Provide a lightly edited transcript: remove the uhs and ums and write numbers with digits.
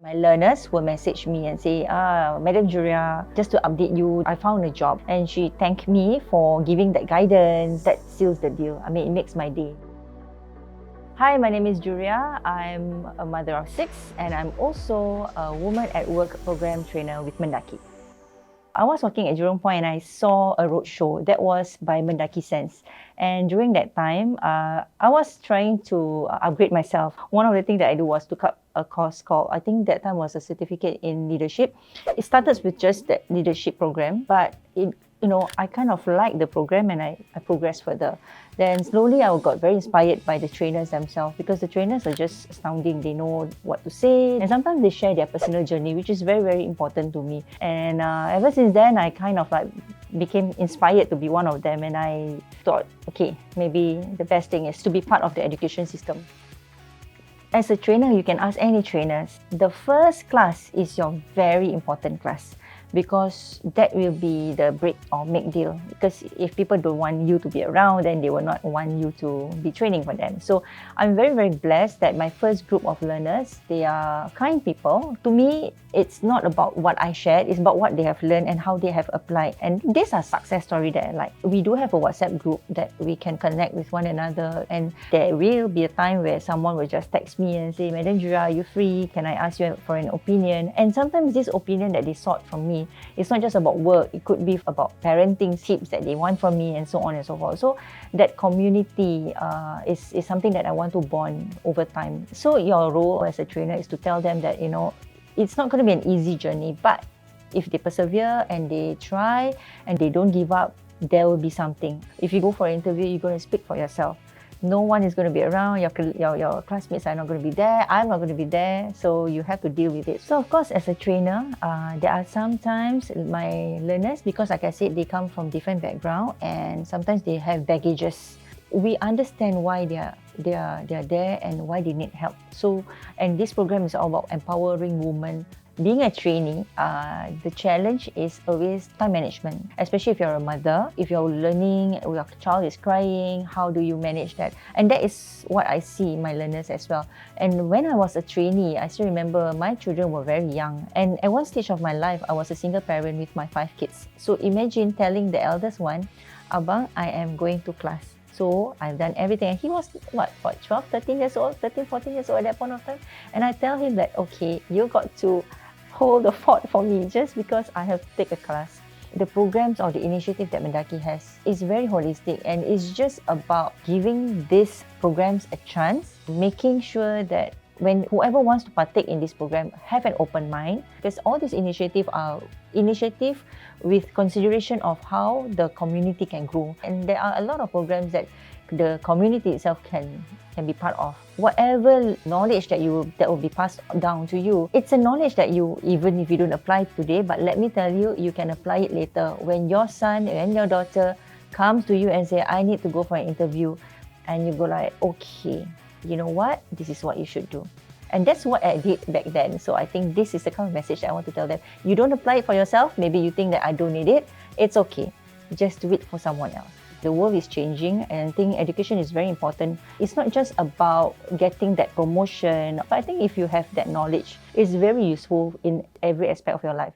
My learners will message me and say, Madam Juriah, just to update you, I found a job. And she thanked me for giving that guidance. That seals the deal. I mean, it makes my day. Hi, my name is Juriah. I'm a mother of 6 and I'm also a Woman at Work program trainer with Mendaki. I was working at Jurong Point and I saw a roadshow that was by Mendaki Sense. And during that time, I was trying to upgrade myself. One of the things that I do was took up a course called, I think that time was a certificate in leadership. It started with just that leadership program, but I kind of liked the program and I progressed further. Then slowly I got very inspired by the trainers themselves because the trainers are just astounding. They know what to say and sometimes they share their personal journey, which is very, very important to me. And ever since then, I kind of became inspired to be one of them, and I thought, okay, maybe the best thing is to be part of the education system. As a trainer, you can ask any trainers. The first class is your very important class because that will be the break or make deal. Because if people don't want you to be around, then they will not want you to be training for them. So I'm very, very blessed that my first group of learners, they are kind people. To me, it's not about what I shared, it's about what they have learned and how they have applied. And these are success stories that I like. We do have a WhatsApp group that we can connect with one another, and there will be a time where someone will just text me and say, Madam Juriah, are you free? Can I ask you for an opinion? And sometimes this opinion that they sought from me, it's not just about work, it could be about parenting tips that they want from me and so on and so forth. So that community is something that I want to bond over time. So your role as a trainer is to tell them that, it's not going to be an easy journey, but if they persevere and they try and they don't give up, there will be something. If you go for an interview, you're going to speak for yourself. No one is going to be around, your classmates are not going to be there, I'm not going to be there, so you have to deal with it. So of course, as a trainer, there are sometimes my learners, because like I said, they come from different background and sometimes they have baggages. We understand why they are there and why they need help. So, and this program is all about empowering women. Being a trainee, the challenge is always time management, especially if you're a mother. If you're learning, your child is crying, how do you manage that? And that is what I see in my learners as well. And when I was a trainee, I still remember my children were very young. And at one stage of my life, I was a single parent with my 5 kids. So imagine telling the eldest one, Abang, I am going to class. So I've done everything. And he was, 12, 13 years old, 13, 14 years old at that point of time. And I tell him that, okay, you got to hold the fort for me just because I have to take a class. The programs or the initiative that Mendaki has is very holistic and it's just about giving these programs a chance, making sure that when whoever wants to partake in this program have an open mind, because all these initiatives are initiative with consideration of how the community can grow. And there are a lot of programs that the community itself can be part of. Whatever knowledge that will be passed down to you, it's a knowledge that you, even if you don't apply today, but let me tell you, you can apply it later. When your son and your daughter comes to you and say, I need to go for an interview, and you go like, okay, you know what? This is what you should do. And that's what I did back then. So I think this is the kind of message that I want to tell them. You don't apply it for yourself. Maybe you think that I don't need it. It's okay. Just do it for someone else. The world is changing and I think education is very important. It's not just about getting that promotion, but I think if you have that knowledge, it's very useful in every aspect of your life.